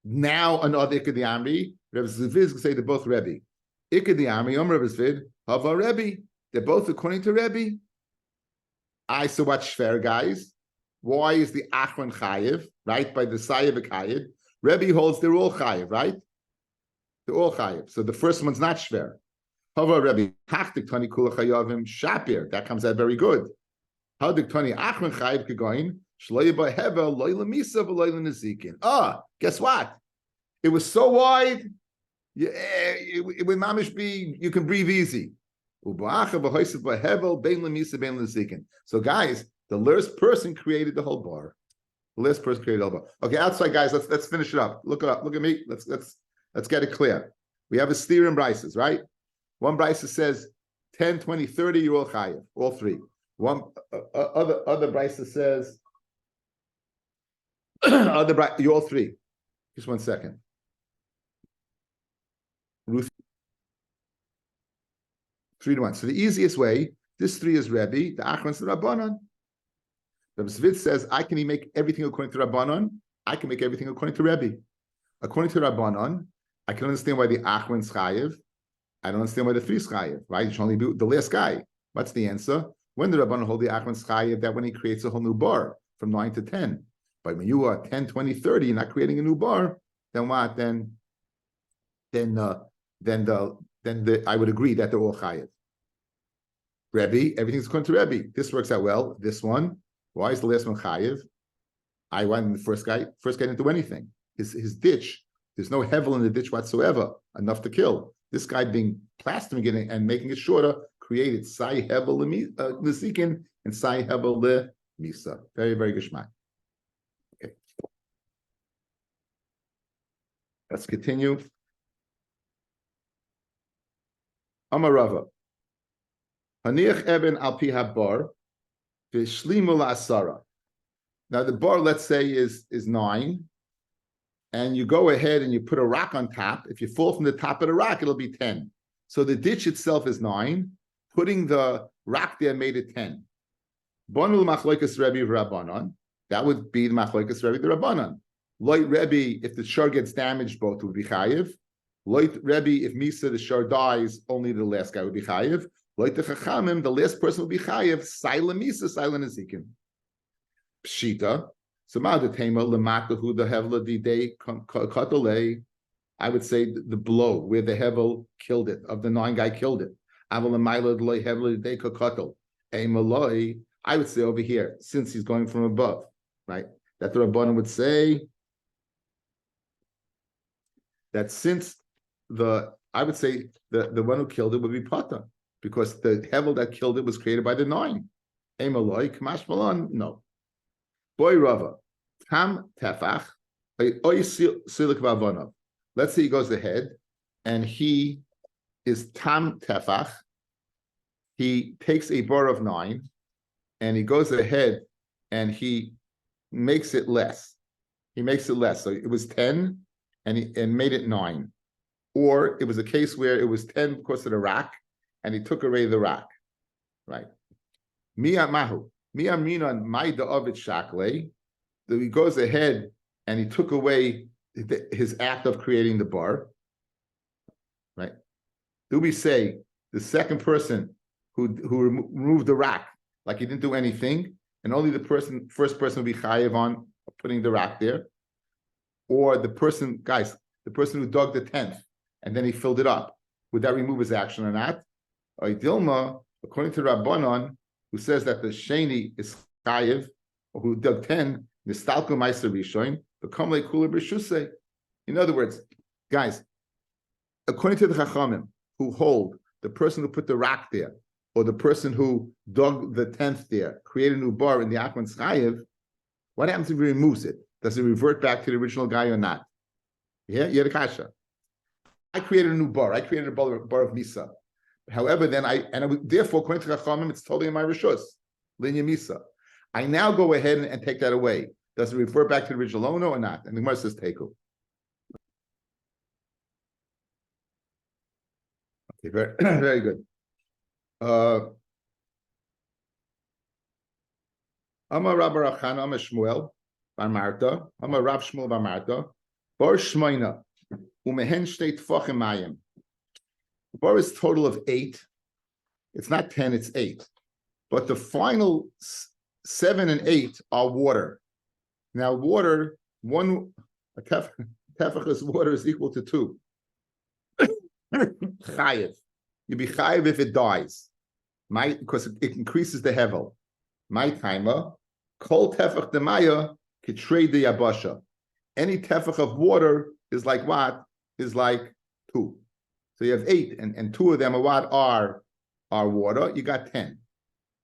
Speaker 1: Now another Ikad the Amri, Rebbe Zvid say they're both Rebbe. Ikad the Amri, Rebbe Zvid, Hava Rebbe. They're both according to Rebbe. So what's Shver, guys? Why is the Achron Chayiv, right? By the Sayev Chayiv. Rebbe holds they're all Chayiv, right? They're all Chayiv. So the first one's not Shver. Hava Rebbe, Hachtik Tani Kula Chayavim, Shapir. That comes out very good. How did Tani Achron Chayiv Kegoin? Shloiba Hevel, Loila Misa, Loila Nezikin. Guess what? It was so wide, it would mamish be, you can breathe easy. So guys, the last person created the whole bar. The last person created the whole bar. Okay, outside guys, let's finish it up. Look it up. Look at me. Let's get it clear. We have a steer in brises, right? One brisa says 10, 20, 30, you're all chayiv, all three. One other brisa says you're all three. Just 1 second. Ruth 3-1. So the easiest way, this 3 is Rebbe, the Achron's the Rabbanon. Rabbi Svit says, I can make everything according to Rabbanon, I can make everything according to Rebbe. According to Rabbanon, I can understand why the Achron's chayiv. I don't understand why the 3 is chayiv, right? You should only be the last guy. What's the answer? When the Rabbanon hold the Achron's chayiv, that when he creates a whole new bar from 9 to 10. But when you are 10, 20, 30, you're not creating a new bar, then what? Then I would agree that they're all chayiv. Rebbe, everything's according to Rebbe. This works out well. This one, why is the last one chayiv? I wanted the first guy didn't do anything. His ditch, there's no hevel in the ditch whatsoever, enough to kill. This guy being plastering it and making it shorter created sai hevel l'sikin and sai hevel l'misa. Very, very geshmak. Okay. Let's continue. Amarava. Haniach eben al pi habar v'shlimu la'asara. Now the bar, let's say, is 9, and you go ahead and you put a rock on top. If you fall from the top of the rock, it'll be 10. So the ditch itself is 9. Putting the rock there made it 10. Bonul machloikas Rebbe v'Rabbanon. That would be the machloikas Rebbe the Rabbanon. Loit Rebbe, if the shor gets damaged, both would be chayiv. Loit Rebbe, if Misa, the shor dies, only the last guy would be chayiv. Loit the Chachamim, the last person would be chayiv. Silent Misa, silent Ezekim. Pshita. So Ma'adatema lematahu the hevla didei katalei. I would say the blow where the hevel killed it, of the 9 guy killed it. Aval l'mayla d'loi hevla didei kakatal. Maloi. I would say over here, since he's going from above, right? That the Rabbanan would say that since I would say the one who killed it would be Pata, because the hevel that killed it was created by the 9. Maloi, Kamash Malan, no. Boy Rava, Tam Tefach, Silik Vavonav. Let's say he goes ahead and he is Tam Tefach. He takes a bar of 9 and he goes ahead and he makes it less. He makes it less. So it was 10 and made it 9. Or it was a case where it was 10 because of the rock and he took away the rock. Right. Mia Mahu. Mia Minan Maida Ovid Shakle. He goes ahead and he took away his act of creating the bar. Right? Do we say the second person who removed the rock, like he didn't do anything, and only the first person will be chayiv on putting the rock there? Or the person who dug the 10th and then he filled it up, would that remove his action or not? Or Dilma, according to Rabbanon, who says that the Sheni is chayiv, or who dug 10, nistalku ma'aser rishoin, become like kula b'shusei. In other words, guys, according to the Chachamim, who hold the person who put the rock there, or the person who dug the 10th there, created a new bar in the Achron's chayiv, what happens if he removes it? Does it revert back to the original guy or not? Yeah, you had a kasha. I created a new bar. I created a bar of Misa. However, then therefore, according to Chachamim, it's totally in my rishus, linya Misa. I now go ahead and take that away. Does it refer back to the original owner or not? And the Gemara says teku. Okay, very, very good. Amar Rabbi Rachan, Amar Shmuel bar Marta, Amar Rav Shmuel bar Marta, Bar Shmoina, umehen shtei tfachim mayim. The bar is total of 8. It's not 10, it's 8. But the final 7 and 8 are water. Now, water, a tefach's water is equal to 2. Chayiv. You be chayiv if it dies. Because it increases the hevel. My timer, kol tefach demaya kitrei de yabasha. Any tefach of water is like what? Is like 2. So you have 8, and 2 of them are what? Are water. You got 10.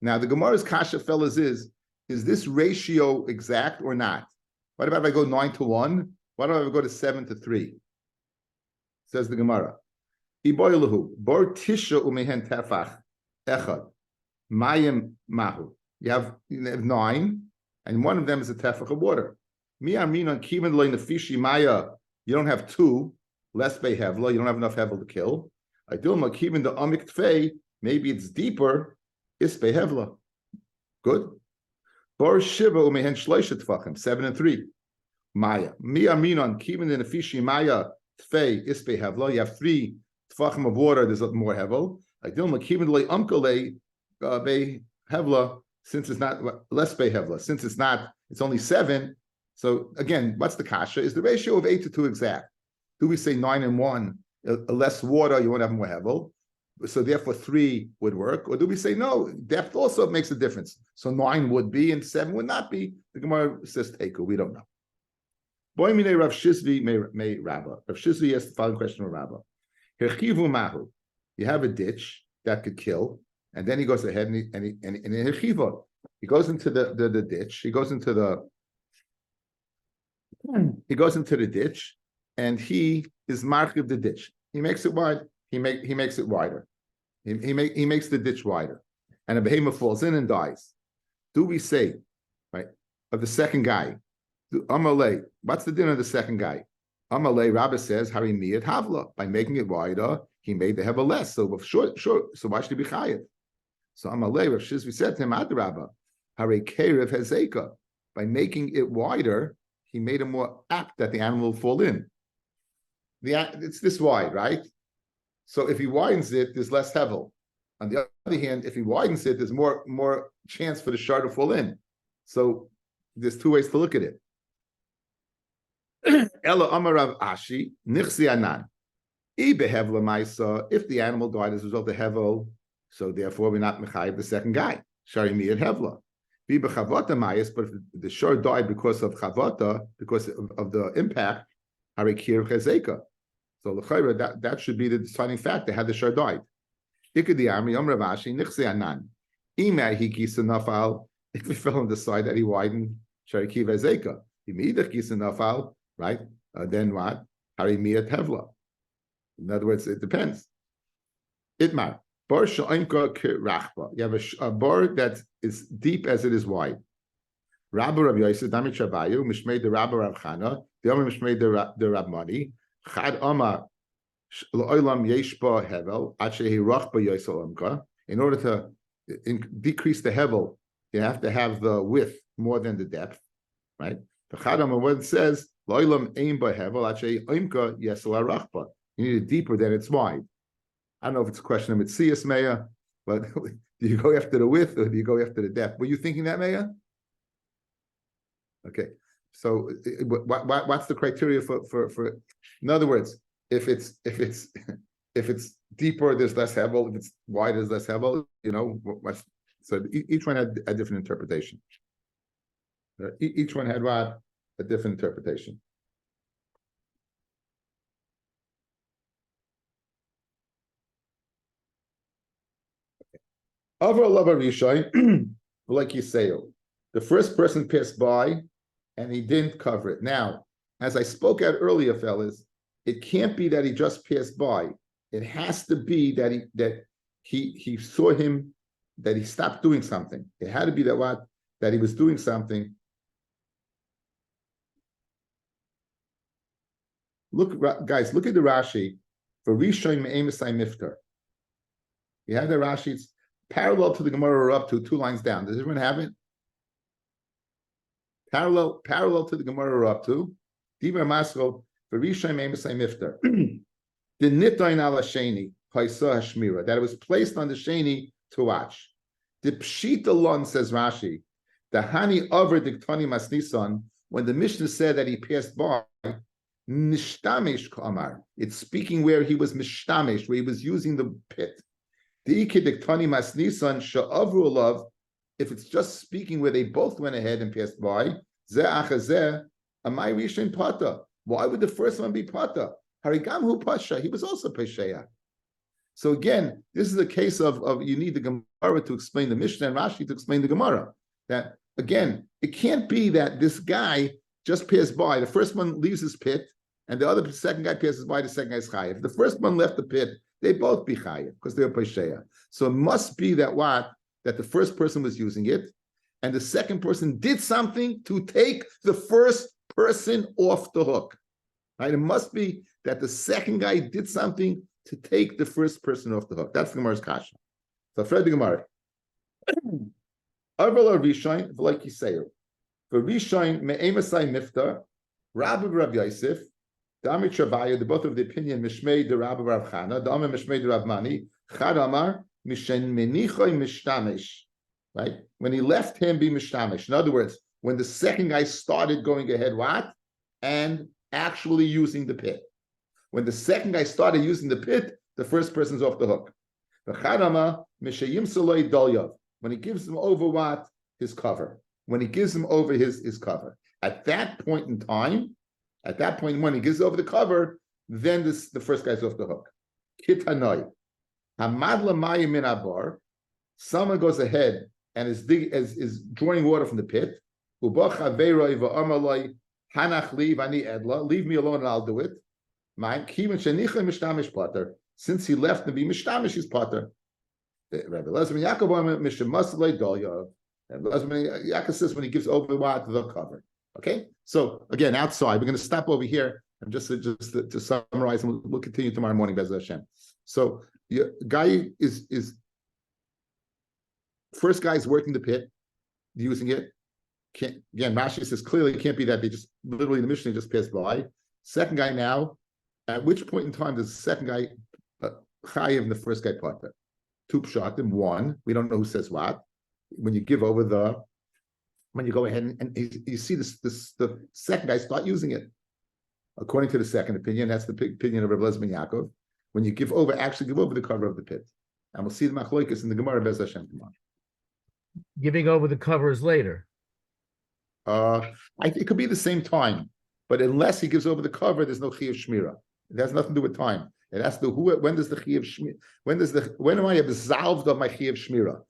Speaker 1: Now the Gemara's kasha, fellas, is this ratio exact or not? What about if I go 9 to 1? What about if I go to 7 to 3? Says the Gemara. Iboilahu, Bor Tisha Umehen Tefach, Echad, Mayim Mahu. You have 9, and one of them is a tefach of water. Mi Arminon Kivan Loy Nefishi Maya, you don't have 2, less Bei Hevla, you don't have enough Hevel to kill. I do Kivan the Amik Tfei, maybe it's deeper, is Bei Hevla. Good. Bor Shiva Umehen Shloisha Tfachim, 7 and 3. Maya. Mi Arminon Kivan the Nefishi Maya, Tfei, is Bei Hevla, you have 3 Tfachim of water, there's more Hevel. I do Kivan Loy Amkale Bei Hevla, since it's not less Bei Hevla, since it's only 7. So again, what's the kasha? Is the ratio of 8 to 2 exact? Do we say 9 and 1, less water, you won't have more hevel, so therefore 3 would work? Or do we say no, depth also makes a difference, so 9 would be and 7 would not be? The Gemara says teku, we don't know. Boy mine Rav Shizvi may Rabba. Rav Shizvi asked the following question of Rabba. Herchivu mahu, you have a ditch that could kill, and then he goes ahead and in herchiva, he goes into the ditch, he goes into the ditch, and he is markiv the ditch. He makes it wide. He makes it wider. He makes the ditch wider, and a behemoth falls in and dies. Do we say, right, of the second guy, Amalei? What's the din of the second guy? Amalei, Rabbi says, Hari miyat havla, by making it wider, he made the hevel less. So sure. So why should he be chayiv? So Amalei, Rav Shizvi said to him, Adrabba, Hari kerev hezeka, by making it wider, he made it more apt that the animal will fall in. It's this wide, right? So if he widens it, there's less hevel. On the other hand, if he widens it, there's more chance for the shard to fall in. So there's 2 ways to look at it. Ella Amarav Ashi, Nichsi Anan. If the animal died as a result of hevel, so therefore we're not mechayiv the second guy. Shari miyat hevla. But if the shor died because of chavata, because of the impact, harikir chezeka. So l'chayra, that should be the deciding factor. Had the shor died, ikadi army Ravashi nichse anan. Imay hikisa nafal. If he fell on the side that he widened, sharikir chezeka. Imidach kisa nafal, right? Then what? Harimiyat hevla. In other words, it depends. Itmar. Bar sha'imka kirachba. You have a bar that is deep as it is wide. Rabbi Yosef, Dami Chavayu, Mishmei the Rabbi Rav Chana, the Omer Mishmei the Rab Mani, Chad Omar L'Olam Yeshba Hevel, Achehi Rachba Yoselamka. In order to decrease the Hevel, you have to have the width more than the depth, right? The Chad Omar, what it says, L'Olam Ein Ba Hevel, Achehi Oimka Yesel Rachba. You need it deeper than it's wide. I don't know if it's a question of Mitzias Meya, but do you go after the width or do you go after the depth? Were you thinking that, Meya? Okay, so what's the criteria for? In other words, if it's deeper, there's less hevel. If it's wide, there's less hevel. You know, so each one had a different interpretation. Each one had what? A different interpretation. Like you say, the first person passed by and he didn't cover it. Now, as I spoke out earlier, fellas, it can't be that he just passed by. It has to be that he saw him, that he stopped doing something. It had to be that he was doing something. Look, guys, look at the Rashi for Rishon Me'emisai Miftar. You have the Rashi. It's parallel to the Gemara we're up to, 2 lines down. Does everyone have it? Parallel to the Gemara we're up to. Divrei Maskil for Rishon Me'emisai Miftar. The Nitoin ala Sheni Paisa Hashmira, that it was placed on the Sheni to watch. The Pshita Lon, says Rashi, the Hani over Diktani Masnisan, when the Mishnah said that he passed by, Nishtamish Kamar, it's speaking where he was Mishtamish, where he was using the pit. If it's just speaking where they both went ahead and passed by, why would the first one be pata? Harigamhu pasha, he was also pesheya. So again, this is a case of you need the Gemara to explain the Mishnah and Rashi to explain the Gemara. That again, it can't be that this guy just passed by. The first one leaves his pit, and the second guy passes by. The second guy's chayiv. If the first one left the pit they both be chayiv because they're Pesheya. So it must be that the first person was using it, and the second person did something to take the first person off the hook. Right? It must be that the second guy did something to take the first person off the hook. That's the Gemara's kasha. So Fred the Gemara. Arvala Rishon, like you say, for Rishon me'emasai mifta, Rabbi Rav Yosef, Dami Travaya, the both of the opinion Mishmei de Rabbi Rav Chana, Dami Mishmei de Rav Mani, Chad Amar Mishen Menichoy Mishtamish. Right? When he left him be Mishtamish. In other words, when the second guy started going ahead, and actually using the pit. When the second guy started using the pit, the first person's off the hook. When he gives him over his cover. When he gives him over his cover. At that point in time, when he gives over the cover, then the first guy's off the hook. Kitanoi. Hamad lamayim min abar. Someone goes ahead and is drawing water from the pit. Leave me alone and I'll do it. Since he left to be mishtamish, he's potter. Rabbi Yaakov says when he gives over the cover. Okay, so again, outside, we're going to stop over here and just to summarize, and we'll continue tomorrow morning, Be'ez Hashem. So, guy is first guy is working the pit, using it. Again, Rashi says clearly it can't be that they just literally the Mishnah just passed by. Second guy now, at which point in time does the second guy chayiv and the first guy potter? Two pshatim, one, we don't know who says what. When you give over when you go ahead and you see the second guy start using it. According to the second opinion, that's the opinion of Rabbi Lezman Yaakov. When you give over the cover of the pit. And we'll see the machloikas in the Gemara Be'ez Hashem tomorrow.
Speaker 3: Giving over the covers later.
Speaker 1: It could be the same time, but unless he gives over the cover, there's no chiyuv shmira. It has nothing to do with time. It has to do when does the chiyuv shmira? When am I absolved of my chiyuv shmira?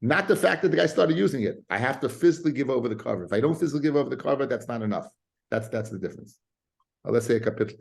Speaker 1: Not the fact that the guy started using it. I have to physically give over the cover. If I don't physically give over the cover, that's not enough. That's the difference. Let's say a kapitel.